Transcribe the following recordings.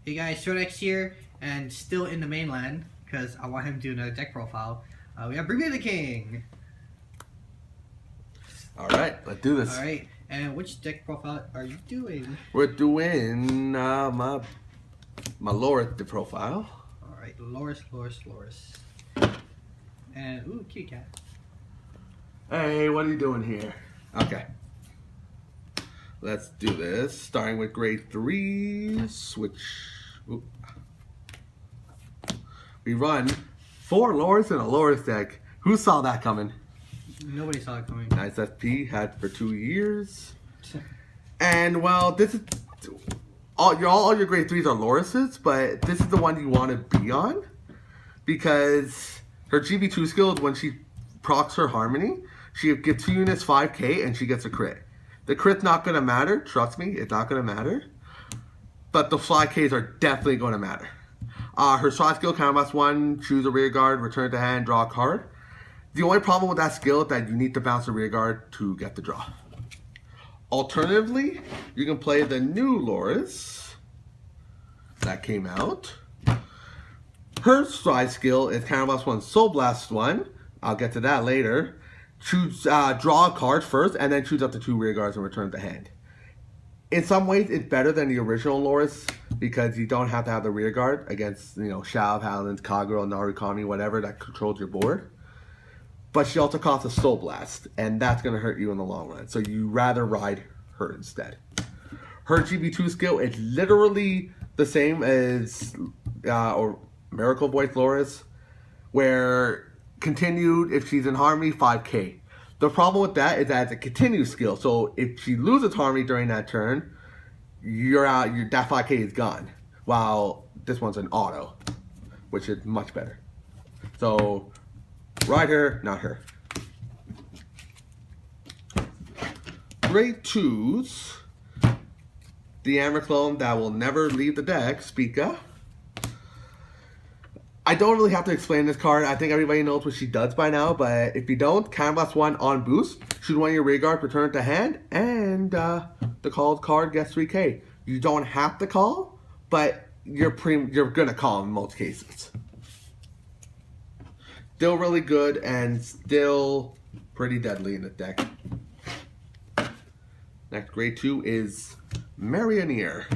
Hey guys, Shodex here, and still in the mainland, because I want him to do another deck profile. We have BermudaKing! Alright, let's do this. Alright, and which deck profile are you doing? We're doing my Lauris profile. Alright, Lauris. And, ooh, kitty cat. Hey, what are you doing here? Okay. Let's do this. Starting with grade 3. Switch. Oop. We run 4 Lauris in a Lauris deck. Who saw that coming? Nobody saw it coming. Nice SP, had for 2 years. And well, this is all your grade 3s are Laurises, but this is the one you want to be on because her GB2 skill is when she procs her Harmony, she gets 2 units 5k and she gets a crit. The crit's not going to matter, trust me, it's not going to matter. But the 5Ks are definitely going to matter. Her side skill, counterblast 1, choose a rear guard, return to hand, draw a card. The only problem with that skill is that you need to bounce the rear guard to get the draw. Alternatively, you can play the new Lauris that came out. Her side skill is counterblast 1, soul blast 1. I'll get to that later. Choose, draw a card first, and then choose up to 2 rear guards and return to hand. In some ways, it's better than the original Lauris because you don't have to have the rear guard against, Shadow Paladins, Kagero, Narukami, whatever that controls your board. But she also costs a Soul Blast, and that's going to hurt you in the long run. So you rather ride her instead. Her GB2 skill is literally the same as or Miracle Voice Lauris, where continued, if she's in Harmony, 5k. The problem with that is that it's a continued skill. So if she loses Harmony during that turn, you're out. That 5k is gone. While this one's an auto, which is much better. So ride her, not her. Grade 2s. The Amber clone that will never leave the deck, Spica. I don't really have to explain this card. I think everybody knows what she does by now, but if you don't, counterblast 1 on boost, shoot 1 of your rear guard, return it to hand, and the called card gets 3k. You don't have to call, but you're gonna call in most cases. Still really good and still pretty deadly in the deck. Next grade 2 is Marioneer.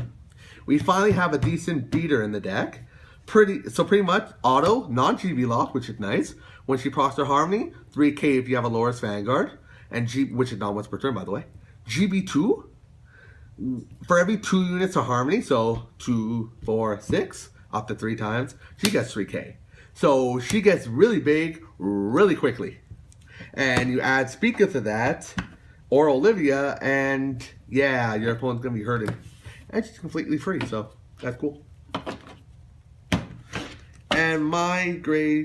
We finally have a decent beater in the deck. Pretty much auto, non-GB lock, which is nice. When she procs her Harmony, 3k if you have a Lauris Vanguard, and which is not once per turn, by the way. GB2, for every 2 units of Harmony, so 2, 4, 6, up to 3 times, she gets 3k. So she gets really big, really quickly. And you add Spica to that, or Olivia, and yeah, your opponent's gonna be hurting. And she's completely free, so that's cool. And my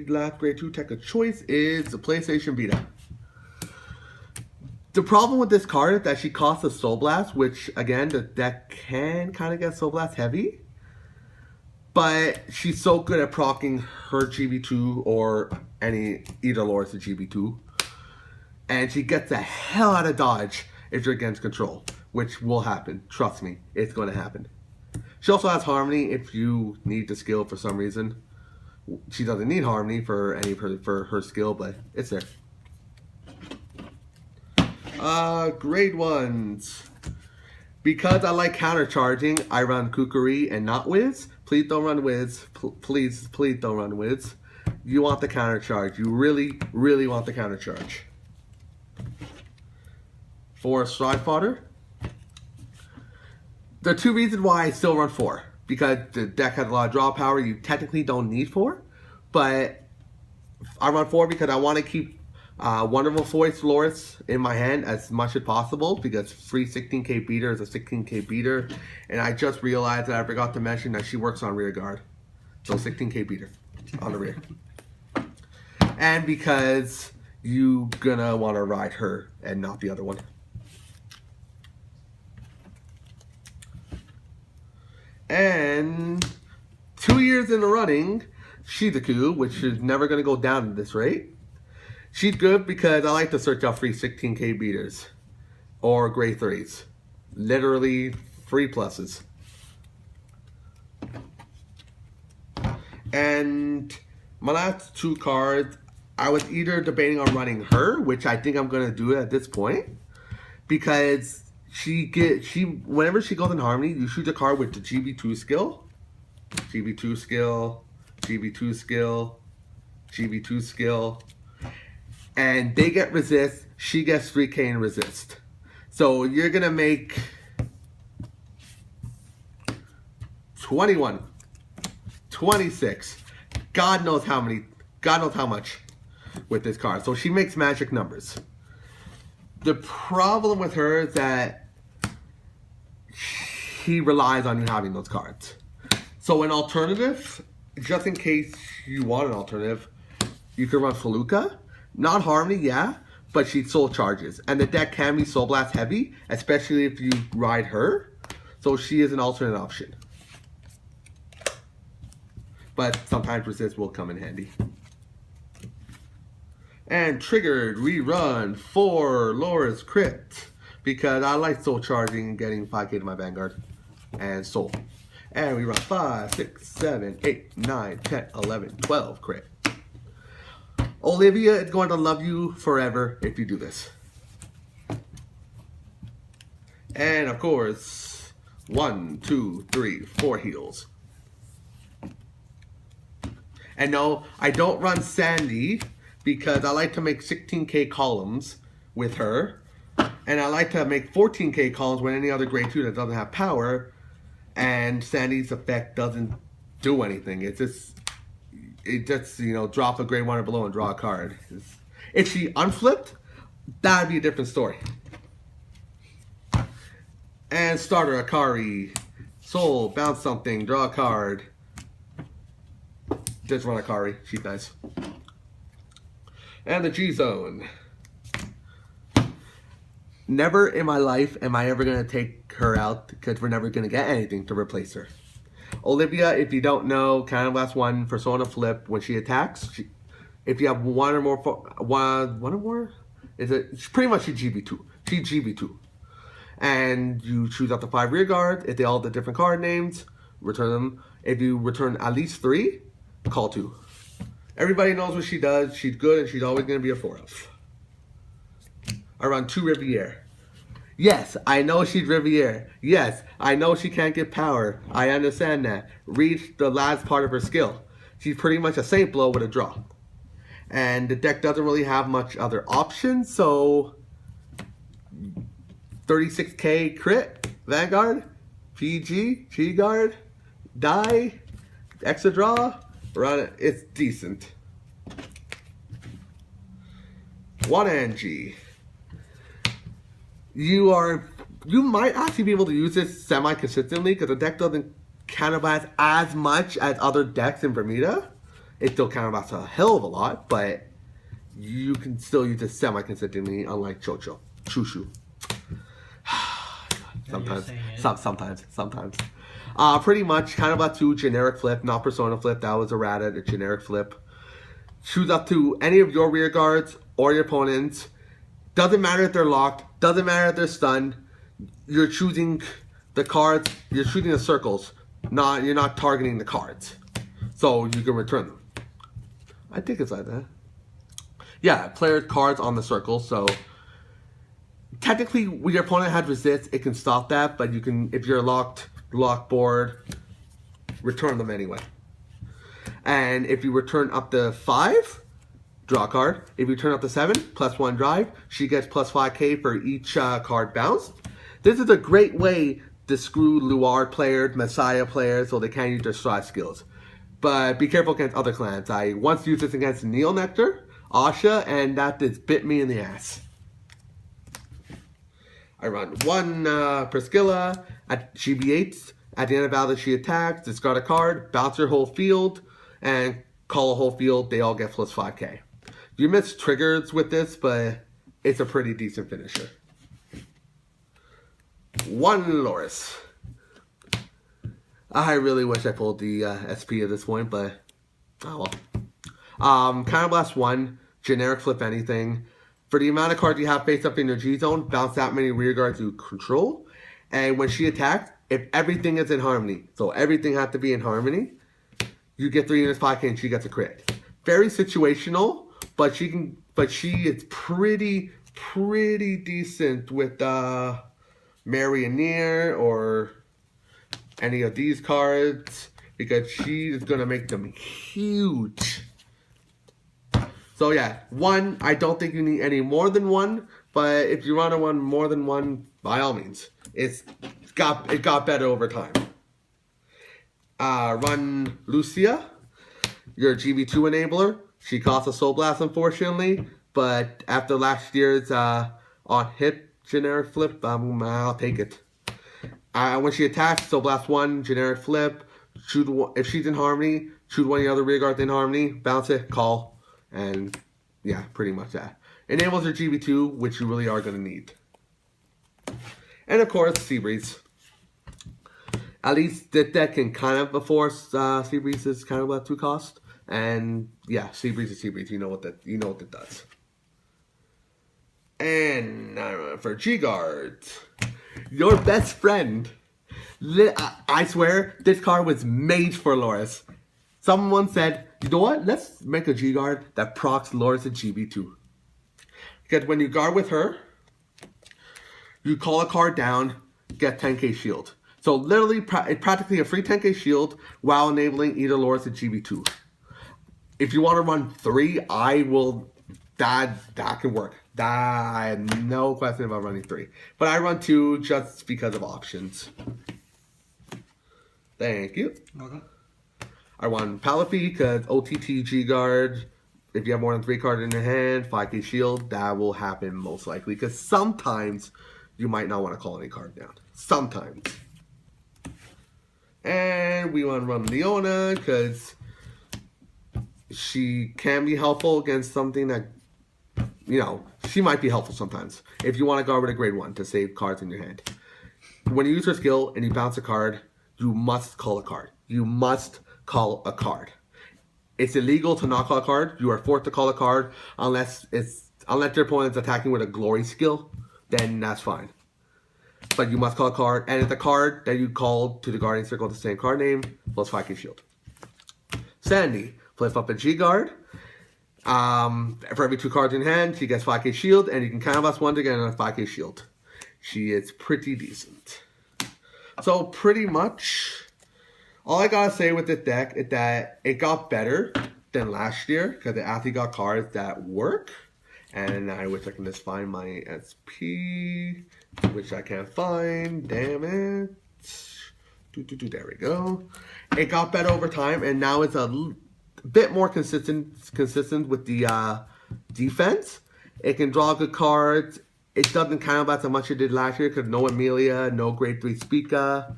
last grade 2 tech of choice is the PlayStation Vita. The problem with this card is that she costs a Soul Blast, which again, the deck can kind of get Soul Blast heavy. But she's so good at proccing her GB2 or either Lauris or GB2. And she gets the hell out of dodge if you're against control, which will happen. Trust me, it's going to happen. She also has Harmony if you need the skill for some reason. She doesn't need Harmony for her skill, but it's there. Grade 1s. Because I like countercharging, I run Kukuri and not Wiz. Please don't run Wiz. Please don't run Wiz. You want the countercharge. You really, really want the countercharge. For Stride Fodder, there are 2 reasons why I still run 4. Because the deck has a lot of draw power, you technically don't need 4. But I run 4 because I want to keep Wonderful Voice Lauris in my hand as much as possible. Because free 16k beater is a 16k beater. And I just realized that I forgot to mention that she works on rear guard. So 16k beater on the rear. And because you're gonna want to ride her and not the other one. And 2 years in the running, Shizuku, which is never going to go down at this rate. She's good because I like to search out free 16k beaters or grade 3s. Literally free pluses. And my last 2 cards, I was either debating on running her, which I think I'm gonna do at this point, because whenever she goes in Harmony, you shoot a card with the GB2 skill, GB2 skill, GB2 skill, GB2 skill, and they get resist. She gets 3K in resist. So you're gonna make 21, 26. God knows how much with this card. So she makes magic numbers. The problem with her is that she relies on you having those cards. So an alternative, just in case you want an alternative, you can run Feluca. Not Harmony, yeah, but she soul charges. And the deck can be Soul Blast heavy, especially if you ride her. So she is an alternate option. But sometimes resist will come in handy. And triggered, we run 4 Lauris crit. Because I like soul charging and getting 5k to my Vanguard. And soul. And we run 5, 6, 7, 8, 9, 10, 11, 12 crit. Olivia is going to love you forever if you do this. And of course, 1, 2, 3, 4 heals. And no, I don't run Sandy because I like to make 16k columns with her. And I like to make 14k columns with any other grade 2 that doesn't have power. And Sandy's effect doesn't do anything. It just, you know, drop a grade 1 or below and draw a card. If she unflipped, that'd be a different story. And starter, Akari. Soul, bounce something, draw a card. Just run Akari, she's nice. And the G-Zone. Never in my life am I ever going to take her out because we're never going to get anything to replace her. Olivia, if you don't know, Counterblast 1 Persona Flip, when she attacks, if you have one or more, it's pretty much she's GB2. She's GB2. And you choose up to 5 rear guards. If they all have the different card names, return them. If you return at least 3, call 2. Everybody knows what she does. She's good and she's always going to be a 4-of. I run 2 Riviere. Yes, I know she's Riviere. Yes, I know she can't get power. I understand that. Read the last part of her skill. She's pretty much a Saint Blow with a draw. And the deck doesn't really have much other options, so 36k crit, Vanguard, PG, G-Guard, die, extra draw, run it. It's decent. 1 NG. You might actually be able to use this semi-consistently because the deck doesn't counterblast as much as other decks in Bermuda. It still counterblasts a hell of a lot, but you can still use it semi-consistently, unlike Chushu. Sometimes. Pretty much counterblast 2, generic flip, not Persona Flip. That was errata, a generic flip. Choose up to any of your rear guards or your opponents. Doesn't matter if they're locked. Doesn't matter if they're stunned. You're choosing the cards. You're shooting the circles. You're not targeting the cards. So you can return them. I think it's like that. Yeah, player cards on the circle. So technically, when your opponent has resist, it can stop that. But you can, if you're locked board, return them anyway. And if you return up to 5. Draw a card. If you turn up to 7, +1 drive, she gets +5k for each card bounced. This is a great way to screw Luar players, Messiah players, so they can't use their stride skills. But be careful against other clans. I once used this against Neil Nectar, Asha, and that just bit me in the ass. I run 1 Priscilla at GB8. At the end of battle, she attacks, discard a card, bounce her whole field, and call a whole field. They all get +5k. You miss triggers with this, but it's a pretty decent finisher. 1 Lauris. I really wish I pulled the SP at this point, but oh well. Counterblast 1, generic flip anything. For the amount of cards you have face up in your G-Zone, bounce that many rear guards you control. And when she attacks, if everything is in harmony, so everything has to be in harmony, you get 3 units 5k and she gets a crit. Very situational, but she is pretty decent with Marioneer or any of these cards because she is gonna make them huge. So yeah, 1, I don't think you need any more than 1, but if you run a one more than 1, by all means. It got better over time. Run Lucia, your GB2 enabler. She costs a Soul Blast, unfortunately, but after last year's on hit generic flip, I'll take it. When she attacks, Soul Blast 1, generic flip, shoot one, if she's in Harmony, shoot one of the other rear guards in Harmony, bounce it, call, and yeah, pretty much that. Enables her GB2, which you really are going to need. And of course, Seabreeze. At least that deck can kind of enforce Seabreeze is kind of what 2 cost. And yeah, Seabreeze is Seabreeze. You know what that does. And for G-Guard, your best friend. I swear, this card was made for Lauris. Someone said, you know what? Let's make a G-Guard that procs Lauris and GB2. Because when you guard with her, you call a card down, get 10k shield. So literally, practically a free 10k shield while enabling either Lauris or GB2. If you want to run 3, that can work. I have no question about running 3. But I run 2 just because of options. Thank you. Okay. I run Palafy because OTT G-Guard. If you have more than 3 cards in your hand, 5k shield, that will happen most likely. Because sometimes you might not want to call any card down. Sometimes. And we want to run Leona because she can be helpful against something that, she might be helpful sometimes. If you want to guard with a grade 1 to save cards in your hand. When you use her skill and you bounce a card, you must call a card. You must call a card. It's illegal to not call a card. You are forced to call a card unless your opponent is attacking with a glory skill, then that's fine. But you must call a card, and it's a card that you call to the guardian circle with the same card name, plus 5k shield. Sandy, flip up a G-Guard. For every 2 cards in hand, she gets 5k shield, and you can counterblast 1 to get a 5k shield. She is pretty decent. So pretty much, all I gotta say with this deck is that it got better than last year, because it actually got cards that work. And I wish I can just find my SP, which I can't find. Damn it. There we go. It got better over time, and now it's a bit more consistent with the defense. It can draw good cards. It doesn't count about so much it did last year because no Amelia, no grade 3 Spica.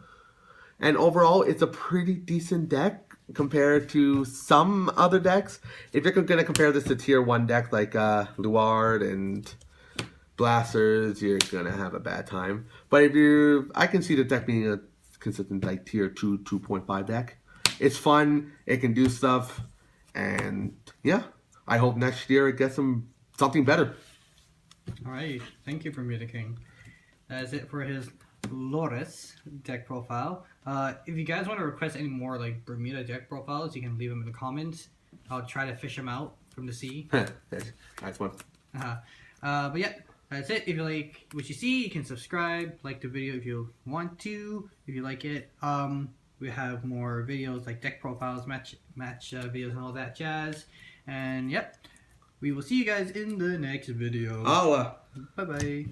And overall, it's a pretty decent deck compared to some other decks. If you're going to compare this to tier 1 decks like Luard and Blasters, you're going to have a bad time. But I can see the deck being a consistent like tier 2, 2.5 deck. It's fun, it can do stuff, and yeah, I hope next year it gets something better. Alright, thank you, BermudaKing. That is it for his Lauris deck profile. If you guys want to request any more like Bermuda deck profiles, you can leave them in the comments. I'll try to fish them out from the sea. Nice one. But yeah, that's it. If you like what you see, you can subscribe, like the video if you want to, if you like it. We have more videos like deck profiles, match videos, and all that jazz. And yep, we will see you guys in the next video. Allah. Bye bye.